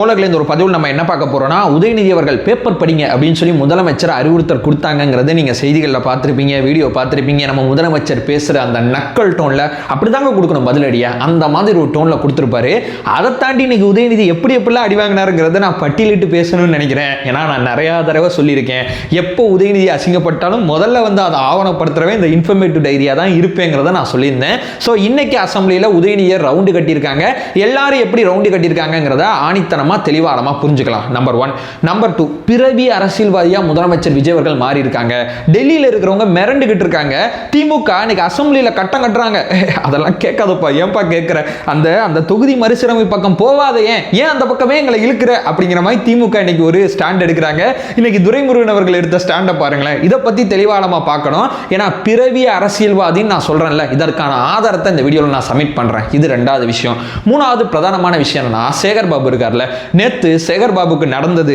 இந்த ஒரு பதிவில் நம்ம என்ன பார்க்க போறோம்னா, உதயநிதி அவர்கள் பேப்பர் படிங்க அப்படின்னு சொல்லி முதலமைச்சர் அறிவுறுத்தல் கொடுத்தாங்கிறத நீங்க செய்திகளில் பார்த்துருப்பீங்க, வீடியோ பார்த்துருப்பீங்க. நம்ம முதலமைச்சர் பேசுற அந்த நக்கல் டோன்ல அப்படிதாங்க கொடுக்கணும் பதிலடியா, அந்த மாதிரி ஒரு டோன்ல கொடுத்துருப்பாரு. அதை தாண்டி இன்னைக்கு உதயநிதி எப்படிலாம் அடி வாங்கினாருங்கிறத நான் பட்டியலிட்டு பேசணும்னு நினைக்கிறேன். ஏன்னா நான் நிறைய தடவை சொல்லியிருக்கேன், எப்போ உதயநிதி அசிங்கப்பட்டாலும் முதல்ல வந்து அதை ஆவணப்படுத்துறவே இந்த இன்ஃபர்மேட்டிவ் டைரியா தான் இருப்பேங்கிறத நான் சொல்லியிருந்தேன். ஸோ இன்னைக்கு அசம்பிளியில் உதயநிதியை ரவுண்டு கட்டியிருக்காங்க. எல்லாரும் எப்படி ரவுண்டு கட்டியிருக்காங்கிறத ஆணித்தனம் தெளிவாரமா புரிஞ்சுக்கலாம். நம்பர் 1. நம்பர் 2, பிறவி அரசியல்வாதியா முதலமைச்சர் விஜய் அவர்கள் மாறி இருக்காங்க. டெல்லியில இருக்கிறவங்க மிரண்டுகிட்டு இருக்காங்க. திமுக இன்னைக்கு அசம்பிளியில கட்டம் கட்டுறாங்க. அதெல்லாம் கேட்காதப்பா, ஏன்பா கேட்கிற, அந்த தொகுதி மறுசீரமைப்பு பக்கம் போவாதே, ஏன் அந்த பக்கமே எங்களை இழுக்கிற அப்படிங்கிற மாதிரி திமுக இன்னைக்கு ஒரு ஸ்டாண்ட் எடுக்கிறாங்க. இன்னைக்கு துரைமுருகன் அவர்கள் எடுத்த ஸ்டாண்டை பாருங்களேன். இதை பத்தி தெளிவாளமா பார்க்கணும். ஏன்னா பிறவி அரசியல்வாதின்னு நான் சொல்றேன்ல, இதற்கான ஆதாரத்தை இந்த வீடியோவில் நான் சப்மிட் பண்றேன். இது ரெண்டாவது விஷயம். மூணாவது பிரதானமான விஷயம் என்னன்னா, சேகர் பாபு இருக்கார்ல, நேத்து சேகர் பாபுக்கு நடந்தது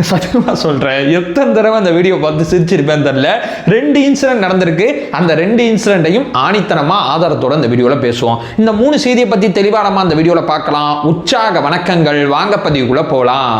சத்தியமா சொல்றேன், எத்தனை தடவை அந்த வீடியோ பார்த்து சிரிச்சிருப்பேன் தெரியல. 2 இன்சிடென்ட் நடந்திருக்கு. அந்த 2 இன்சிடென்ட்டையும் ஆணித்தனமா ஆதாரத்தோட இந்த வீடியோல பேசுவோம். இந்த 3 செய்தியை பத்தி தெளிவானமா அந்த வீடியோல பார்க்கலாம். உற்சாக வணக்கங்கள், வாங்க பதிவுக்குள்ள போலாம்.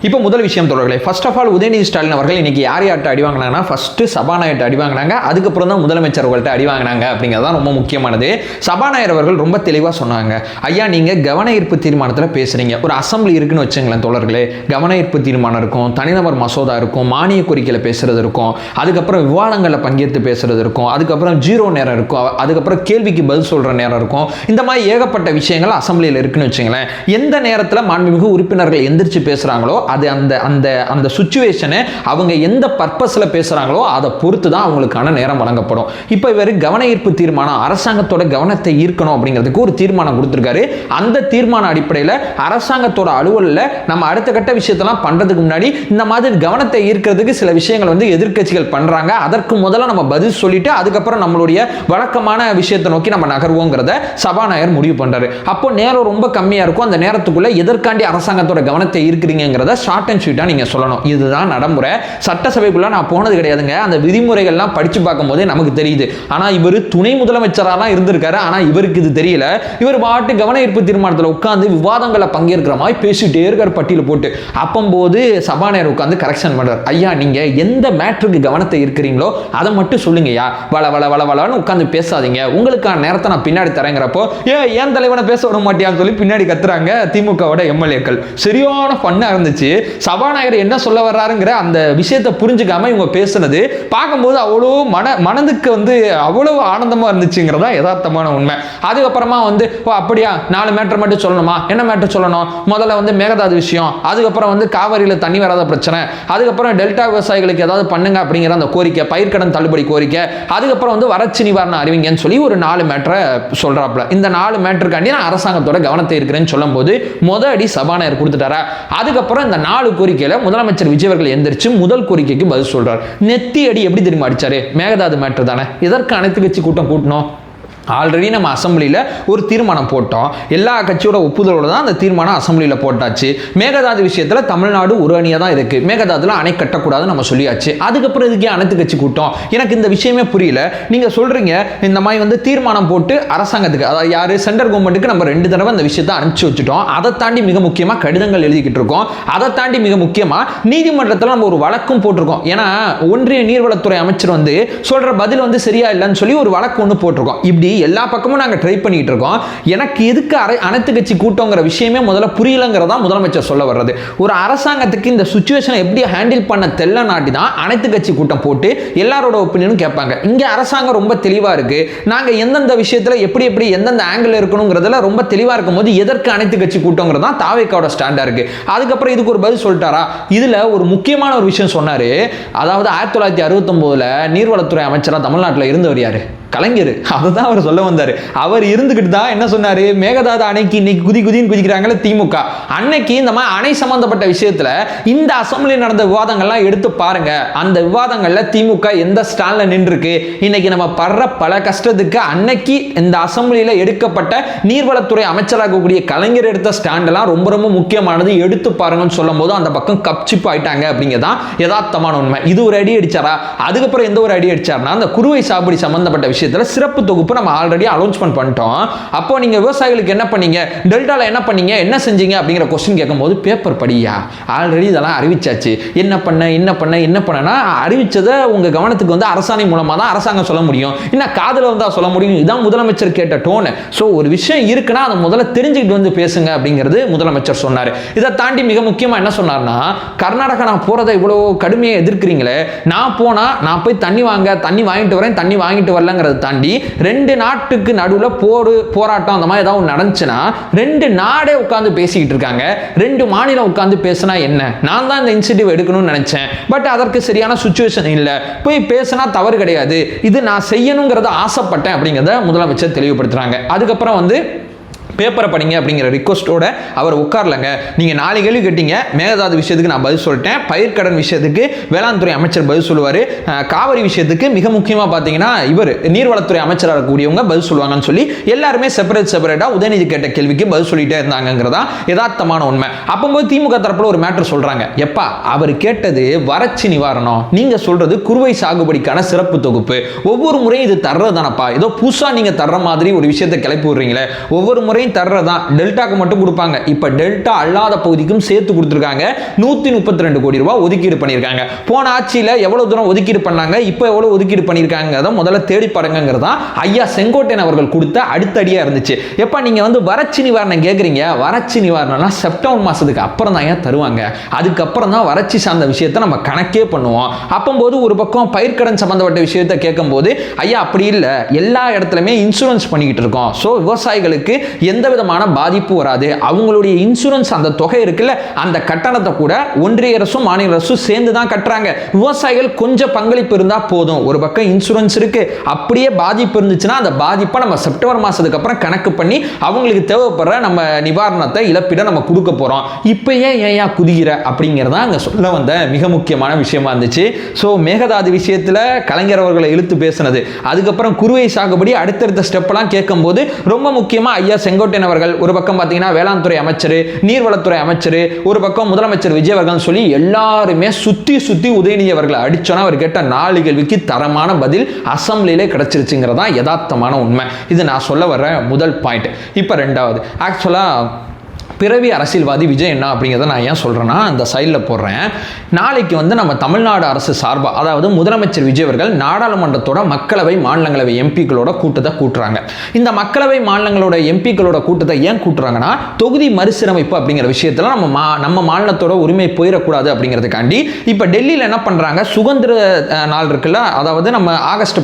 இப்போ முதல் விஷயம் தொடர்களே, first of all Udhayanidhi Stalin அவர்கள் இன்னைக்கு யார்கிட்ட அடி வாங்கினாங்கன்னா, ஃபர்ஸ்ட் சபாநாயகர்கிட்ட அடி வாங்கினாங்க, அதுக்கப்புறம் தான் முதலமைச்சர் அவர்கள்ட்ட அடி வாங்கினாங்க. அப்படிங்கிறது தான் ரொம்ப முக்கியமானது. சபாநாயகர் அவர்கள் ரொம்ப தெளிவாக சொன்னாங்க, ஐயா நீங்கள் கவன ஈர்ப்பு தீர்மானத்தில் பேசுறீங்க. ஒரு அசம்பிளி இருக்குன்னு வச்சுங்களேன் தோழர்களே, கவன ஈர்ப்பு தீர்மானம் இருக்கும், தனிநபர் மசோதா இருக்கும், மானிய கோரிக்கையில் பேசுறது இருக்கும், அதுக்கப்புறம் விவாதங்களில் பங்கேற்று பேசுறது இருக்கும், அதுக்கப்புறம் 0 நேரம் இருக்கும், அதுக்கப்புறம் கேள்விக்கு பதில் சொல்கிற நேரம் இருக்கும். இந்த மாதிரி ஏகப்பட்ட விஷயங்கள் அசம்பிளியில் இருக்குன்னு வச்சுங்களேன். எந்த நேரத்தில் மாண்புமிகு உறுப்பினர்கள் எந்திரிச்சு பேசுகிறாங்களோ அது அந்த சிச்சுவேஷனை அவங்க எந்த பர்பஸ்ல பேசுறாங்களோ அதை பொறுத்து தான் அவங்களுக்கான நேரம் வழங்கப்படும். இப்போ இவர் கவன ஈர்ப்பு தீர்மானம், அரசாங்கத்தோட கவனத்தை ஈர்க்கணும் அப்படிங்கிறதுக்கு ஒரு தீர்மானம் கொடுத்திருக்காரு. அந்த தீர்மான அடிப்படையில் அரசாங்கத்தோட அலுவலில் நம்ம அடுத்த கட்ட விஷயத்தெல்லாம் பண்றதுக்கு முன்னாடி இந்த மாதிரி கவனத்தை ஈர்க்கிறதுக்கு சில விஷயங்கள் வந்து எதிர்க்கட்சிகள் பண்றாங்க. அதற்கு முதல்ல நம்ம பதில் சொல்லிட்டு அதுக்கப்புறம் நம்மளுடைய வழக்கமான விஷயத்தை நோக்கி நம்ம நகர்வோங்கிறத சபாநாயகர் முடிவு பண்றாரு. அப்போ நேரம் ரொம்ப கம்மியா இருக்கும். அந்த நேரத்துக்குள்ள எதற்காண்டி அரசாங்கத்தோட கவனத்தை ஈர்க்கிறீங்கிறத ஷார்ட் அண்ட் ஸ்வீட்டா நீங்க சொல்லணும். இதுதான் நடைமுறை. சட்டசபைக்குள்ள நான் போனது கிடையாதுங்க. அந்த விதிமுறைகள்லாம் படிச்சு பார்க்கும்போதே நமக்கு தெரியுது. ஆனா இவர் துணை முதலமைச்சராலாம் இருந்திருக்காரு. ஆனா இவருக்கு இது தெரியல. இவர் பாட்டு கவன ஈர்ப்பு தீர்மானத்தில் உட்கார்ந்து விவாதங்களை பங்கேற்கிற மாதிரி பேசிட்டே இருக்கார் பட்டியல் போட்டு. அப்பம்போது சபாநாயகர் உட்கார்ந்து கரெக்ஷன் பண்றார். ஐயா நீங்க எந்த மேட்டருக்கு கவனத்தை இருக்கிறீங்களோ அதை மட்டும் சொல்லுங்கய்யா, வள வள வள வளன்னு உட்கார்ந்து பேசாதீங்க, உங்களுக்கான நேரத்தை நான் பின்னாடி தரேங்கிறப்போ ஏன் தலைவனை பேச விட மாட்டியான்னு சொல்லி பின்னாடி கத்துறாங்க திமுகவோட எம்எல்ஏக்கள். சரியான ஃபன்னா இருந்துச்சு. சபாநாயகர் என்ன சொல்ல வர்றாருங்கிற அந்த விஷயத்தை புரிஞ்சுக்காம இவங்க பேசுனது பார்க்கும்போது அவ்வளோ மனதுக்கு வந்து அவ்வளவு ஆனந்தமா இருந்துச்சுங்கிறதா யதார்த்தமான உண்மை. அதுக்கப்புறமா வந்து அப்படியா 4 மேட்டர் மட்டும் சொல்லணுமா, என்ன மேட்டர் சொல்லணும், முதல்ல வந்து மேகதாது விஷயம், அதுக்கப்புறம் வந்து காவிரியில் தண்ணி வராத பிரச்சனை, அதுக்கப்புறம் டெல்டா விவசாயிகளுக்கு ஏதாவது பண்ணுங்க அப்படிங்கிற அந்த கோரிக்கை, பயிர்க்கடன் தள்ளுபடி கோரிக்கை, அதுக்கப்புறம் வந்து வறட்சி நிவாரணம் அறிவிங்கன்னு சொல்லி ஒரு 4 மேட்டரை சொல்றாப்ல. இந்த 4 மேட்டருக்காண்டி நான் அரசாங்கத்தோட கவனத்தை இருக்கிறேன்னு சொல்லும் போது அடி சபாநாயகர் கொடுத்துட்டாரா. அதுக்கப்புறம் இந்த 4 கோரிக்கையில முதலமைச்சர் விஜய் அவர்கள் எந்திரிச்சு முதல் கோரிக்கைக்கு பதில் சொல்றார். நெத்தி அடி எப்படி தெரியுமா அடிச்சாரு, மேகதாது மேட்டர் தானே, இதற்கு அனைத்து கட்சி கூட்டம் கூட்டணும். ஆல்ரெடி நம்ம அசம்பிளியில் ஒரு தீர்மானம் போட்டோம். எல்லா கட்சியோட ஒப்புதலோட தான் அந்த தீர்மானம் அசம்பிளியில் போட்டாச்சு. மேகதாது விஷயத்தில் தமிழ்நாடு ஒரு அணியாக தான் இருக்கு. மேகதாதுல அணை கட்டக்கூடாதுன்னு நம்ம சொல்லியாச்சு. அதுக்கப்புறம் இதுக்கே அனைத்து கட்சி கூட்டம், எனக்கு இந்த விஷயமே புரியல. நீங்க சொல்றீங்க இந்த மாதிரி வந்து தீர்மானம் போட்டு அரசாங்கத்துக்கு, அதாவது யாரு சென்ட்ரல் கவர்மெண்ட்டுக்கு நம்ம 2 தடவை அந்த விஷயத்தை அனுப்பிச்சு வச்சுட்டோம். அதை தாண்டி மிக முக்கியமா கடிதங்கள் எழுதிக்கிட்டு இருக்கோம். அதை தாண்டி மிக முக்கியமா நீதிமன்றத்தில் நம்ம ஒரு வழக்கும் போட்டிருக்கோம். ஏன்னா ஒன்றிய நீர்வளத்துறை அமைச்சர் வந்து சொல்ற பதில் வந்து சரியா இல்லைன்னு சொல்லி ஒரு வழக்கு ஒன்று போட்டிருக்கோம். இப்படி எல்லா பக்கமும் நாங்க ட்ரை பண்ணிட்டு இருக்கோம். எனக்கு எதுக்கு அனைத்து கட்சி கூட்டங்கிற விஷயமே முதல்ல புரியலங்கிறதா முதலமைச்சர் சொல்ல வர்றது. ஒரு அரசாங்கத்துக்கு இந்த சிச்சுவேஷனை எப்படி ஹேண்டில் பண்ண தெல்ல நாட்டி தான் அனைத்து கட்சி கூட்டம் போட்டு எல்லாரோட ஒப்பீனியனும் கேட்பாங்க. இங்க அரசாங்கம் ரொம்ப தெளிவா இருக்கு. நாங்க எந்தெந்த விஷயத்துல எப்படி எந்தெந்த ஆங்கிள் இருக்கணுங்கிறதுல ரொம்ப தெளிவா இருக்கும் போது எதற்கு அனைத்து கட்சி கூட்டங்கிறது தான் தாவேக்காவோட ஸ்டாண்டா இருக்கு. அதுக்கப்புறம் இதுக்கு ஒரு பதில் சொல்லிட்டாரா. இதுல ஒரு முக்கியமான ஒரு விஷயம் சொன்னாரு. அதாவது 1969 நீர்வளத்துறை அமைச்சரா தமிழ்நாட்டில் இருந்தவர் யாரு, கலைஞர். அதுதான் அவர் சொல்ல வந்தாரு. அவர் இருந்துகிட்டு தான் என்ன சொன்னாரு, மேகதாது அணைக்கு இன்னைக்கு குதின்னு குதிக்கிறாங்கல்ல திமுக, அன்னைக்கு இந்த மாதிரி அணை சம்பந்தப்பட்ட விஷயத்துல இந்த அசம்பிளி நடந்த விவாதங்கள்லாம் எடுத்து பாருங்க. அந்த விவாதங்கள்ல திமுக எந்த ஸ்டாண்ட்ல நின்றுருக்கு, இன்னைக்கு நம்ம படுற பல கஷ்டத்துக்கு அன்னைக்கு இந்த அசம்பிளியில எடுக்கப்பட்ட நீர்வளத்துறை அமைச்சராக கூடிய கலைஞர் எடுத்த ஸ்டாண்ட் எல்லாம் ரொம்ப ரொம்ப முக்கியமானது, எடுத்து பாருங்கன்னு சொல்லும் போது அந்த பக்கம் கப்சிப்பு ஆயிட்டாங்க. அப்படிங்கதான் யதார்த்தமான உண்மை. இது ஒரு அடி அடிச்சாரா. அதுக்கப்புறம் எந்த ஒரு அடி அடிச்சாருன்னா அந்த குறுவை சாகுபடி சம்பந்தப்பட்ட விஷயத்துல சிறப்பு தொகுப்பு நம்ம ஆல்ரெடி அனௌன்ஸ்மெண்ட் பண்ணிட்டோம். அப்போ நீங்க விவசாயிகளுக்கு என்ன பண்ணீங்க, டெல்டால என்ன பண்ணீங்க, என்ன செஞ்சீங்க அப்படிங்கிற கொஸ்டின் கேட்கும்போது பேப்பர் படியா, ஆல்ரெடி இதெல்லாம் அறிவிச்சாச்சு, என்ன பண்ணனா அறிவிச்சதை உங்க கவனத்துக்கு வந்து அரசாணை மூலமா தான் அரசாங்கம் சொல்ல முடியும், என்ன காதுல வந்தா சொல்ல முடியும். இதான் முதலமைச்சர் கேட்ட டோன். சோ ஒரு விஷயம் இருக்குன்னா அதை முதல்ல தெரிஞ்சுக்கிட்டு வந்து பேசுங்க அப்படிங்கிறது முதலமைச்சர் சொன்னாரு. இதை தாண்டி மிக முக்கியமா என்ன சொன்னார்னா, கர்நாடகா நான் போறதை இவ்வளவு கடுமையை எதிர்க்கிறீங்களே, நான் போனா நான் போய் தண்ணி வாங்கிட்டு வரேன், தண்ணி வாங்கிட்டு வரலங்கிறத தாண்டி 2 நாட்டுக்கு நடுவில் போராட்டம் அந்த மாதிரி ஏதாவது நடந்துச்சுன்னா 2 நாடே உட்கார்ந்து பேசிக்கிட்டு இருக்காங்க. 2 மாநிலம் உட்கார்ந்து பேசினா என்ன, நான் தான் இந்த இனிஷியேட்டிவ் எடுக்கணும்னு நினைச்சேன், பட் அதற்கு சரியான சுச்சுவேஷன் இல்லை, போய் பேசினா தவறு கிடையாது, இது நான் செய்யணுங்கிறத ஆசைப்பட்டேன் அப்படிங்கிறத முதலமைச்சர் தெளிவுபடுத்துறாங்க. அதுக்கப்புறம் வந்து பேப்பரை படிங்க அப்படிங்கிற ரிக்வஸ்டோட அவர் உட்கார்லங்க. நீங்க 4 கேள்வி கேட்டீங்க, மேகதாது விஷயத்துக்கு நான் பதில் சொல்லிட்டேன், பயிர்க்கடன் விஷயத்துக்கு வேளாண் துறை அமைச்சர் பதில் சொல்லுவார், காவிரி விஷயத்துக்கு மிக முக்கியமாக பார்த்தீங்கன்னா இவர் நீர்வளத்துறை அமைச்சராக இருக்கக்கூடியவங்க பதில் சொல்லுவாங்கன்னு சொல்லி எல்லாருமே செப்பரேட்டா உதயநிதி கேட்ட கேள்விக்கு பதில் சொல்லிட்டே இருந்தாங்கிறதா யதார்த்தமான உண்மை. அப்போது திமுக தரப்புல ஒரு மேட்டர் சொல்றாங்க, எப்பா அவர் கேட்டது வறட்சி நிவாரணம், நீங்க சொல்றது குறுவை சாகுபடிக்கான சிறப்பு தொகுப்பு, ஒவ்வொரு முறையும் இது தர்றதானப்பா, ஏதோ புதுசா நீங்க தர்ற மாதிரி ஒரு விஷயத்தை கிளப்பி விடுறீங்களே, ஒவ்வொரு முறையும் தர்றதான் டெல்டாக்கு மட்டும் கொடுப்பாங்க, இப்ப டெல்டா அல்லாத பகுதிக்கும் சேர்த்து கொடுத்திருக்காங்க. 132 கோடி ரூபாய் ஒதுக்கீடு பண்ணிருக்காங்க. போன ஆட்சியில எவ்வளவு தூரம் ஒதுக்கீடு பண்ணாங்க, இப்ப எவ்வளவு ஒதுக்கீடு பண்ணிருக்காங்க முதல்ல தேடி பாருங்கிறதா ஐயா செங்கோட்டையன் அவர்கள் கொடுத்த அடுத்தடியா இருந்துச்சு. எப்ப நீங்க வந்து வறட்சி நிவாரணம் கேக்குறீங்க, வறட்சி நிவாரணம்னா செப்டம்பர் மாசத்துக்கு அப்புறம் தான் ஏன் தருவாங்க, அதுக்கப்புறம் தான் வறட்சி சார்ந்த விஷயத்தை நம்ம கணக்கே பண்ணுவோம். அப்பம்போது ஒரு பக்கம் பயிர்க்கடன் சம்பந்தப்பட்ட விஷயத்தை கேட்கும் போது ஐயா அப்படி இல்லை, எல்லா இடத்துலயுமே இன்சூரன்ஸ் பண்ணிக்கிட்டு இருக்கோம், ஸோ விவசாயிகளுக்கு எந்த விதமான பாதிப்பு வராது, அவங்களுடைய இன்சூரன்ஸ் அந்த தொகை இருக்குல்ல அந்த கட்டணத்தை கூட ஒன்றிய அரசும் மாநில அரசும் சேர்ந்து தான் கட்டுறாங்க, விவசாயிகள் கொஞ்சம் பங்களிப்பு இருந்தா போதும், ஒரு பக்கம் இன்சூரன்ஸ் இருக்கு, அப்படியே பாதிப்பு இருந்துச்சுன்னா அந்த பாதிப்பை நம்ம செப்டம்பர் மாசத்துக்கு அப்புறம் கணக்கு பண்ணி அவங்களுக்கு தேவைப்படுற நம்ம நிவாரணத்தை இழப்பீட நம்ம கொடுக்க போறோம், இப்பயே ஏன் குதிக்கிற அப்படிங்கிறதா அங்க சொல்ல வந்த மிக முக்கியமான விஷயமா இருந்துச்சு. ஸோ மேகதாது விஷயத்துல கலைஞர் அவர்களை இழுத்து பேசினது, அதுக்கப்புறம் குறுவை சாகுபடி அடுத்தடுத்த ஸ்டெப்லாம் கேட்கும்போது ரொம்ப முக்கியமா ஐயா செங்கோட்டையன் அவர்கள் ஒரு பக்கம் பார்த்தீங்கன்னா வேளாண் துறை அமைச்சர், நீர்வளத்துறை அமைச்சர், ஒரு பக்கம் முதலமைச்சர் விஜய் அவர்கள் சொல்லி எல்லாருமே சுத்தி உதயநிதி அவர்களை அடிச்சோன்னா அவர் கேட்ட 4 கேள்விக்கு தரமான பதில் அசம்பிளிலே கிடைச்சிருச்சுங்கிறதா யதார்த்தமான உண்மை. இது நான் சொல்ல வர முதல் பாயிண்ட். இப்போ 2வது ஆக்சுவலா பிறவி அரசியல்வாதி விஜய் என்ன அப்படிங்கிறத நான் ஏன் சொல்கிறேன்னா அந்த சைடில் போடுறேன். நாளைக்கு வந்து நம்ம தமிழ்நாடு அரசு சார்பாக, அதாவது முதலமைச்சர் விஜய் அவர்கள் நாடாளுமன்றத்தோட மக்களவை மாநிலங்களவை எம்பிக்களோட கூட்டத்தை கூட்டுறாங்க. இந்த மக்களவை மாநிலங்களோட எம்பிக்களோட கூட்டத்தை ஏன் கூட்டுறாங்கன்னா, தொகுதி மறுசீரமைப்பு அப்படிங்கிற விஷயத்தில் நம்ம மாநிலத்தோட உரிமை போயிடக்கூடாது அப்படிங்கிறதுக்காண்டி இப்போ டெல்லியில் என்ன பண்ணுறாங்க, சுதந்திர நாள் இருக்குல்ல, அதாவது நம்ம ஆகஸ்ட்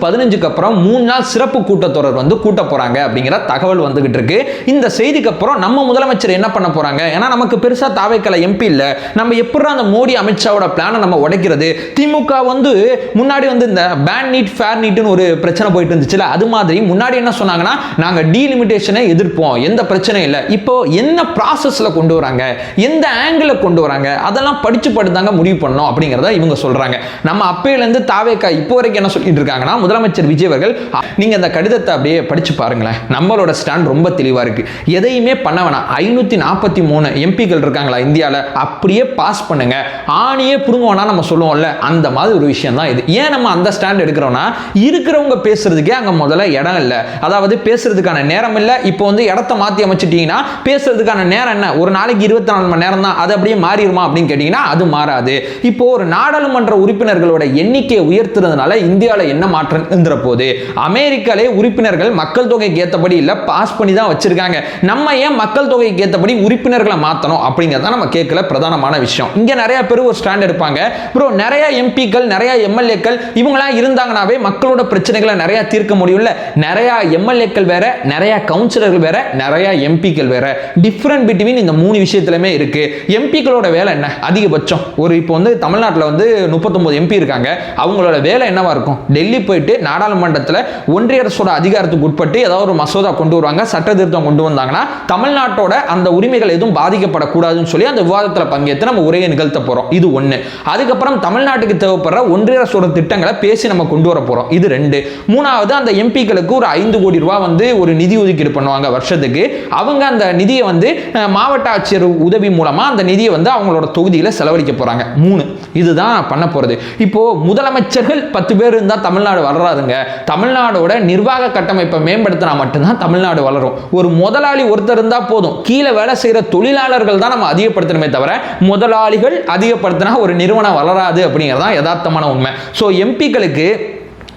15க்கு அப்புறம் 3 நாள் சிறப்பு கூட்டத்தொடர் வந்து கூட்ட போகிறாங்க அப்படிங்கிற தகவல் வந்துகிட்டு இருக்கு. இந்த செய்திக்கு அப்புறம் நம்ம முதலமைச்சர் என்ன பண்ண போறாங்க, ஏன்னா நமக்கு பெருசா தாவேக்கல எம்பி இல்ல, நம்ம எப்படி அந்த மோடி அமித்ஷாவோட பிளானை நம்ம உடைக்கிறது, திமுக வந்து முன்னாடி வந்து இந்த பேன் நீட் ஃபேர் நீட்னு ஒரு பிரச்சனை போயிட்டு இருந்துச்சுல, அது மாதிரி முன்னாடி என்ன சொன்னாங்கன்னா நாங்க டீலிமிட்டேஷனை எதிர்ப்போம், எந்த பிரச்சனையும் இல்லை, இப்போ என்ன ப்ராசஸ்ல கொண்டு வராங்க, எந்த ஆங்கிள் கொண்டு வராங்க, அதெல்லாம் படிச்சு தாங்க முடிவு பண்ணணும் அப்படிங்கிறத இவங்க சொல்றாங்க. நம்ம அப்பையில இருந்து தாவேக்கா இப்போ வரைக்கும் என்ன சொல்லிட்டு இருக்காங்கன்னா, முதலமைச்சர் விஜய் அவர்கள் நீங்க அந்த கடிதத்தை அப்படியே படிச்சு பாருங்களேன், நம்மளோட ஸ்டாண்ட் ரொம்ப தெளிவா இருக்கு, எதையுமே பண்ண வேணாம், 543 எம்பிக்கள் இருக்காங்களா இந்தியாவில், அப்படியே பாஸ் பண்ணுங்க, ஆணியே புடுங்குவோம்னா நம்ம சொல்லுவோம்ல, அந்த மாதிரி ஒரு விஷயம் தான் இது. ஏன் நம்ம அந்த ஸ்டாண்ட் எடுக்கிறோம்னா, இருக்கிறவங்க பேசுறதுக்கே அங்க முதல்ல இடம் இல்லை, அதாவது பேசுறதுக்கான நேரம் இல்லை. இப்போ வந்து இடத்த மாற்றி அமைச்சிட்டீங்கன்னா பேசுறதுக்கான நேரம் என்ன, ஒரு நாளைக்கு 24 மணி நேரம் தான், அது அப்படியே மாறிடுமா அப்படின்னு கேட்டீங்கன்னா அது மாறாது. இப்போ ஒரு நாடாளுமன்ற உறுப்பினர்களோட எண்ணிக்கையை உயர்த்துறதுனால இந்தியாவில் என்ன மாற்றம் இருந்துற போது, அமெரிக்காலே உறுப்பினர்கள் மக்கள் தொகைக்கு ஏற்றபடி இல்லை பாஸ் பண்ணி தான் வச்சிருக்காங்க, நம்ம ஏன் மக்கள் தொகைக்கு ஏற்றபடி உறுப்பினர்களை மாற்றணும் அப்படிங்கிறத நம்ம கேட்கல பிரதானமான விஷயம். இங்க நிறைய பேர் ஒரு ஸ்டாண்ட் எடுப்பாங்க, ப்ரோ நிறைய எம்பிக்கள் நிறைய எம்எல்ஏக்கள் இவங்களாம் இருந்தாங்கனாவே மக்களோட பிரச்சனைகளை நிறைய தீர்க்க முடியும்ல, நிறைய எம்எல்ஏக்கள் வேற, நிறைய கவுன்சிலர்கள் வேற, நிறைய எம்பிக்கள் வேற, டிஃபரண்ட் பிட்வீன் இந்த 3 விஷயத்திலுமே இருக்கு. எம்பிக்களோட வேலை என்ன, அதிகபட்சம் ஒரு இப்போ வந்து தமிழ்நாட்டில் வந்து 39 எம்பி இருக்காங்க, அவங்களோட வேலை என்னவா இருக்கும், டெல்லி போயிட்டு நாடாளுமன்றத்தில் ஒன்றிய அரசோட அதிகாரத்துக்கு உட்பட்டு ஏதாவது ஒரு மசோதா கொண்டு வருவாங்க, சட்ட திருத்தம் கொண்டு வந்தாங்கன்னா தமிழ்நாட்டோட அந்த உரிமைகள் எதுவும் பாதிக்கப்படக்கூடாதுன்னு சொல்லி அந்த விவாதத்தில் பங்கேற்று நம்ம உரையை நிகழ்த்த போறோம். இது ஒன்று. அதுக்கப்புறம் தமிழ்நாட்டுக்கு தேவைப்படுற ஒன்றிய அரசோட திட்டங்களை பேசி நம்ம கொண்டு வர போறோம். இது 2. 3வது, அந்த எம்பிக்களுக்கு ஒரு 5 கோடி ரூபாய் வந்து ஒரு நிதி ஒதுக்கீடு பண்ணுவாங்க வருஷத்துக்கு. அவங்க அந்த நிதியை வந்து மாவட்ட ஆட்சியர் உதவி மூலமா அந்த நிதியை வந்து அவங்களோட தொகுதியில செலவழிக்க போறாங்க. 3 இதுதான் பண்ண போறது. இப்போ முதலமைச்சர்கள் 10 பேர் இருந்தா தமிழ்நாடு வளராதுங்க. தமிழ்நாடோட நிர்வாக கட்டமைப்பை மேம்படுத்தினா மட்டும்தான் தமிழ்நாடு வளரும். ஒரு முதலாளி ஒருத்தர் இருந்தா போதும், கீழே வேலை செய்யற தொழிலாளர்கள் தான் நம்ம அதிகப்படுத்தணுமே தவிர முதலாளிகள் அதிகப்படுத்தினா ஒரு நிறுவனம் வளராது அப்படிங்கிறதான் யதார்த்தமான உண்மை. ஸோ எம்பிக்களுக்கு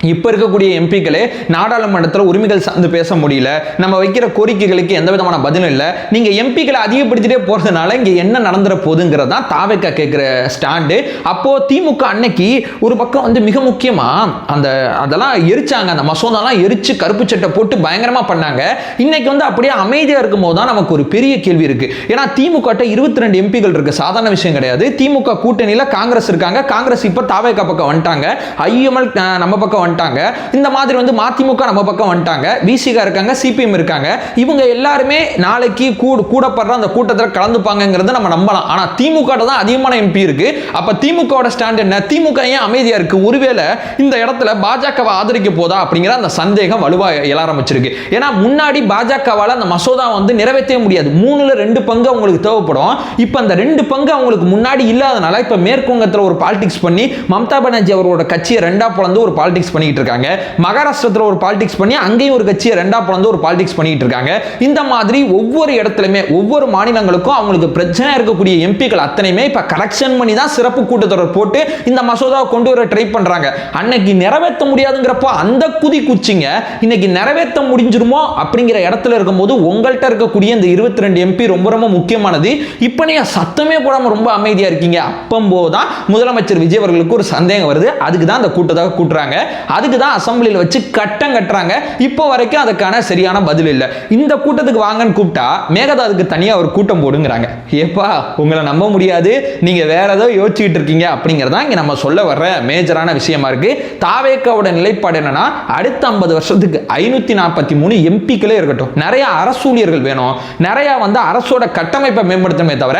இப்போ இருக்கக்கூடிய எம்பிக்களே நாடாளுமன்றத்தில் உரிமைகள் சார்ந்து பேச முடியல, நம்ம வைக்கிற கோரிக்கைகளுக்கு எந்த விதமான பதிலும் இல்லை. நீங்கள் எம்பிக்களை அதிகப்படுத்திட்டே போகிறதுனால இங்கே என்ன நடந்துற போகுதுங்கிறது தான் தாவேக்கா கேட்குற ஸ்டாண்டு. அப்போது திமுக அன்னைக்கு ஒரு பக்கம் வந்து மிக முக்கியமாக அதெல்லாம் எரிச்சாங்க, அந்த மசோதாலாம் எரிச்சு கருப்பு சட்டை போட்டு பயங்கரமாக பண்ணாங்க. இன்னைக்கு வந்து அப்படியே அமைதியாக இருக்கும் போது தான் நமக்கு ஒரு பெரிய கேள்வி இருக்குது. ஏன்னா திமுக 22 எம்பிக்கள் இருக்குது, சாதாரண விஷயம் கிடையாது. திமுக கூட்டணியில் காங்கிரஸ் இருக்காங்க, காங்கிரஸ் இப்போ தாவேக்கா பக்கம் வந்துட்டாங்க, ஐஎம்எல் நம்ம பக்கம் வந்துட்டாங்க, இந்த மாதிரி வந்து மதிமுக நம்ம பக்கம் வந்துட்டாங்க, விசிகா இருக்காங்க, சிபிஎம் இருக்காங்க. இவங்க எல்லாருமே நாளைக்கு கூடப்படுற அந்த கூட்டத்தில் கலந்துப்பாங்கிறத நம்ம நம்பலாம். ஆனா திமுக தான் அதிகமான எம்பி இருக்கு. அப்ப திமுக ஸ்டாண்ட் என்ன? திமுக ஏன் அமைதியா இருக்கு? ஒருவேளை இந்த இடத்துல பாஜகவை ஆதரிக்க போதா அப்படிங்கிற அந்த சந்தேகம் வலுவா எழ ஆரம்பிச்சிருக்கு. ஏன்னா முன்னாடி பாஜகவால அந்த மசோதா வந்து நிறைவேற்றவே முடியாது, 3ல் 2 பங்கு அவங்களுக்கு தேவைப்படும். இப்ப அந்த 2 பங்கு அவங்களுக்கு முன்னாடி இல்லாதனால இப்ப மேற்குவங்கத்தில் ஒரு பாலிடிக்ஸ் பண்ணி மம்தா பானர்ஜி அவரோட கட்சியை 2ஆ பிளந்து ஒரு பாலிடிக்ஸ் பண்ணிட்டு இருக்காங்க. மகாராஷ்டிரத்தில் ஒரு பாலிடிக்ஸ் பண்ணி அங்கேயும் ஒரு கட்சியை 2ஆ பிளந்து ஒரு பாலிடிக்ஸ் பண்ணிட்டு இருக்காங்க. இந்த மாதிரி ஒவ்வொரு இடத்துலயுமே ஒவ்வொரு மாநிலங்களுக்கும் அவங்களுக்கு பிரச்சனை இருக்கக்கூடிய எம்பிக்கள் அத்தனையுமே இப்ப கலெக்ஷன் பண்ணி தான் சிறப்பு கூட்டத்தொடர் போட்டு இந்த மசோதாவை கொண்டு வர ட்ரை பண்றாங்க. அன்னைக்கு நிறைவேற்ற முடியாதுங்கிறப்போ அந்த குதி குச்சிங்க இன்னைக்கு நிறைவேற்ற முடிஞ்சிருமோ அப்படிங்கிற இடத்துல இருக்கும்போது உங்கள்கிட்ட இருக்கக்கூடிய இந்த 22 எம்பி ரொம்ப ரொம்ப முக்கியமானது. இப்ப நீங்க சத்தமே போடாம ரொம்ப அமைதியா இருக்கீங்க. அப்பம்போதுதான் முதலமைச்சர் விஜய் அவர்களுக்கு ஒரு சந்தேகம் வருது. அதுக்கு தான் அந்த கூட்டத்தை கூட்டுறாங்க, அதுக்கு தான் அசம்பிளியில் வச்சு கட்டம் கட்டுறாங்க. இப்போ வரைக்கும் அதுக்கான சரியான பதில் இல்லை. இந்த கூட்டத்துக்கு வாங்கன்னு கூப்பிட்டா மேகதாதுக்கு தனியாக ஒரு கூட்டம் போடுங்கிறாங்க. ஏப்பா உங்களை நம்ப முடியாது, நீங்க வேற ஏதோ யோசிச்சுட்டு இருக்கீங்க அப்படிங்கிறதா இங்க நம்ம சொல்ல வர்ற மேஜரான விஷயமா இருக்கு. தாவேக்காவோட நிலைப்பாடு என்னன்னா, அடுத்த 50 வருஷத்துக்கு 543 எம்பிக்களே இருக்கட்டும், நிறைய அரசூழியர்கள் வேணும், நிறைய வந்து அரசோட கட்டமைப்பை மேம்படுத்தணுமே தவிர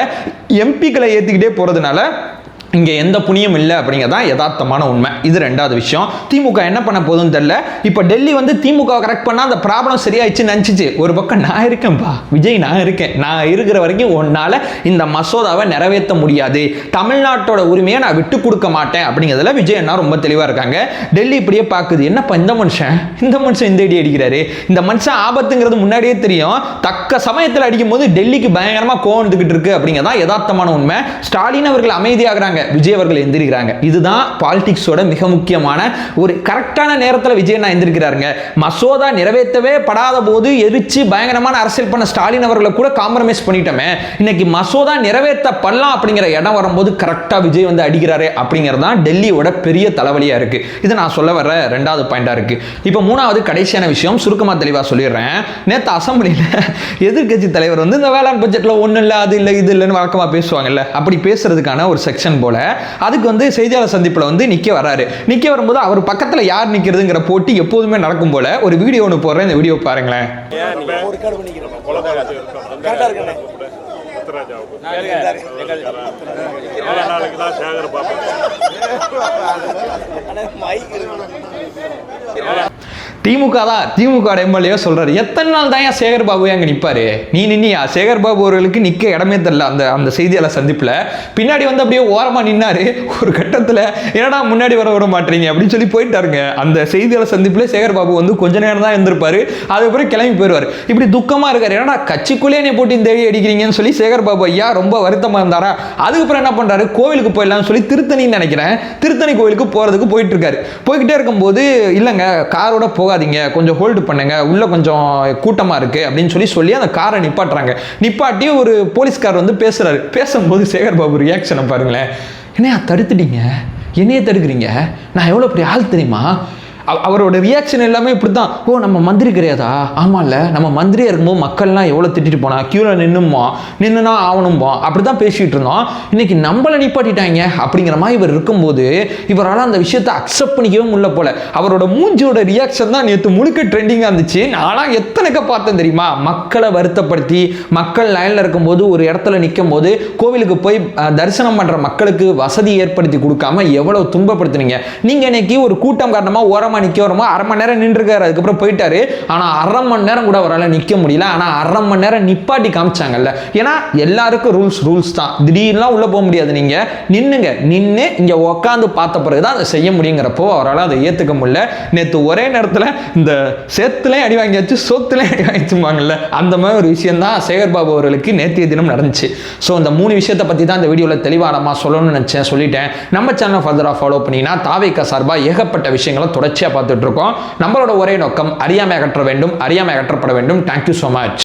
எம்பிக்களை ஏத்திக்கிட்டே போறதுனால இங்கே எந்த புண்ணியம் இல்லை அப்படிங்கிறதான் யதார்த்தமான உண்மை. இது 2வது விஷயம். திமுக என்ன பண்ண போகுதுன்னு தெரியல. இப்போ டெல்லி வந்து திமுக கரெக்ட் பண்ணால் அந்த ப்ராப்ளம் சரியாயிடுச்சுன்னு நினச்சிச்சு. ஒரு பக்கம் நான் இருக்கேன்ப்பா விஜய், நான் இருக்கேன், நான் இருக்கிற வரைக்கும் உன்னால் இந்த மசோதாவை நிறைவேற்ற முடியாது, தமிழ்நாட்டோட உரிமையை நான் விட்டு கொடுக்க மாட்டேன் அப்படிங்கிறதுல விஜய் அண்ணா ரொம்ப தெளிவாக இருக்காங்க. டெல்லி இப்படியே பார்க்குது, என்னப்பா இந்த மனுஷன் இந்த அடி அடிக்கிறாரு, இந்த மனுஷன் ஆபத்துங்கிறது முன்னாடியே தெரியும், தக்க சமயத்தில் அடிக்கும் போது டெல்லிக்கு பயங்கரமாக கோவம் வந்துகிட்டு இருக்கு அப்படிங்கிறதான் யதார்த்தமான உண்மை. ஸ்டாலின் அவர்கள் அமைதியாகிறாங்க, விஜய் அவர்கள் எந்திரிக்கிறாங்க. இதுதான் பாலிடிக்ஸோட மிக முக்கியமான ஒரு கரெக்டான நேரத்தில் விஜய் நான் எந்திரிக்கிறாருங்க. மசோதா நிறைவேற்றவே படாத போது எரிச்சு பயங்கரமான அரசியல் பண்ண ஸ்டாலின் அவர்களை கூட காம்ப்ரமைஸ் பண்ணிட்டோமே, இன்னைக்கு மசோதா நிறைவேற்றப்படலாம் அப்படிங்கிற இடம் வரும்போது கரெக்டாக விஜய் வந்து அடிக்கிறாரு அப்படிங்கிறது தான் டெல்லியோட பெரிய தலைவலியா இருக்கு. இது நான் சொல்ல வர 2வது பாயிண்டா இருக்கு. இப்போ 3வது கடைசியான விஷயம் சுருக்கமாக தெளிவாக சொல்லிடுறேன். நேற்று அசம்பிளியில் எதிர்கட்சி தலைவர் வந்து இந்த வேளாண் பட்ஜெட்ல ஒன்றும் இல்லை, அது இல்லை, இது இல்லைன்னு வழக்கமாக பேசுவாங்கல்ல, அப்படி பேசுறதுக்கான ஒரு செக்ஷன் போல அதுக்கு வந்து செய்தியாளர் சந்திப்பில் வந்து நிக்க வராரு. நிக்க வரும்போது அவர் பக்கத்துல யார் நிக்கிறதுங்கிற போட்டி எப்போதுமே நடக்கும் போல ஒரு வீடியோ ஒன்று போடுறேன், இந்த வீடியோ பாருங்களேன். திமுக தான், திமுக எம்எல்ஏ சொல்றாரு, எத்தனை நாள் தான் சேகர் பாபு அங்க நிப்பாரு, நீ நின்னியா? சேகர் பாபு அவர்களுக்கு நிக்க இடமே தெரியல அந்த செய்தியாளர் சந்திப்புல. பின்னாடி வந்து அப்படியே ஓரமா நின்னாரு. ஒரு கட்டத்துல என்னடா முன்னாடி வர விட மாட்டீங்க அப்படின்னு சொல்லி போயிட்டாருங்க. அந்த செய்தியாளர் சந்திப்புல சேகர் பாபு வந்து கொஞ்ச நேரம் தான் இருந்திருப்பாரு, அதுக்கப்புறம் கிளம்பி போயிடுவாரு. இப்படி துக்கமா இருக்காரு, என்னடா கட்சிக்குள்ளே நீ போட்டு இந்த அடிக்கிறீங்கன்னு சொல்லி சேகர் பாபு ஐயா ரொம்ப வருத்தமா இருந்தாரா. அதுக்கப்புறம் என்ன பண்றாரு, கோவிலுக்கு போயிடலாம்னு சொல்லி திருத்தணின்னு நினைக்கிறேன், திருத்தணி கோவிலுக்கு போறதுக்கு போயிட்டு இருக்காரு. போய்கிட்டே இருக்கும்போது இல்லைங்க காரோட போகாதீங்க, கொஞ்சம் ஹோல்டு பண்ணுங்க, உள்ள கொஞ்சம் கூட்டமா இருக்கு அப்படின்னு சொல்லி அந்த காரை நிப்பாட்டுறாங்க. நிப்பாட்டி ஒரு போலீஸ்கார் வந்து பேசுறாரு. பேசும்போது சேகர் பாபு ரியாக்ஷனை பாருங்களேன். என்னையா தடுத்துட்டீங்க, என்னையே தடுக்கிறீங்க, நான் எவ்வளோ பெரிய ஆள் தெரியுமா, அவரோட ரியாக்ஷன் எல்லாமே இப்படி தான். ஓ நம்ம மந்திரி கிடையாதா? ஆமா இல்லை, நம்ம மந்திரியாக இருக்கும்போது மக்கள்லாம் எவ்வளோ திட்டிட்டு போனா, கியூவில் நின்றுனா ஆகணும்போ, அப்படி தான் பேசிகிட்டு இருந்தோம். இன்னைக்கு நம்மளை நிப்பாட்டிட்டாங்க அப்படிங்கிற மாதிரி இவர் இருக்கும்போது இவரால் அந்த விஷயத்தை அக்செப்ட் பண்ணிக்கவே முடியல போல. அவரோட மூஞ்சியோட ரியாக்ஷன் தான் நேற்று முழுக்க ட்ரெண்டிங்காக இருந்துச்சு. நான்லாம் எத்தனைக்க பார்த்தேன் தெரியுமா? மக்களை வருத்தப்படுத்தி, மக்கள் லைனில் இருக்கும்போது ஒரு இடத்துல நிற்கும் போது கோவிலுக்கு போய் தரிசனம் பண்ணுற மக்களுக்கு வசதி ஏற்படுத்தி கொடுக்காம எவ்வளவு துன்பப்படுத்துனீங்க. நீங்கள் இன்னைக்கு ஒரு கூட்டம் காரணமாக ஓரமாக நிற்க வரமா, அரை மணி நேரம் நின்றுருக்காரு, அதுக்கப்புறம் போயிட்டாரு. ஆனால் அரை மணி நேரம் கூட அவரால் நிற்க முடியல. ஆனால் அரை மணி நேரம் நிப்பாட்டி காமிச்சாங்கல்ல. ஏன்னா எல்லாருக்கும் ரூல்ஸ் தான். திடீர்லாம் உள்ள போக முடியாது. நீங்க நின்று இங்க உட்காந்து பார்த்த பிறகுதான் அதை செய்ய முடியுங்கிறப்போ அவரால் அதை ஏத்துக்க முடியல. நேற்று ஒரே நேரத்தில் இந்த சேத்துலேயும் அடி வாங்கியாச்சு, சொத்துலேயும் அடி வாங்கிச்சுப்பாங்கல்ல, அந்த மாதிரி ஒரு விஷயம் தான் சேகர் பாபு அவர்களுக்கு நேற்றைய தினம் நடந்துச்சு. ஸோ இந்த 3 விஷயத்தை பற்றி தான் இந்த வீடியோவில் தெளிவானமா சொல்லணும்னு நினச்சேன், சொல்லிட்டேன். நம்ம சேனல் ஃபர்தராக ஃபாலோ பண்ணினா தாவேக்கா சார்பாக ஏகப்பட்ட விஷயங்களை தொடர்ச்சியாக பார்த்துட்டு இருக்கோம். நம்மளோட ஒரே நோக்கம் அறியாமை அகற்ற வேண்டும், அறியாமை அகற்றப்பட வேண்டும். Thank you so much.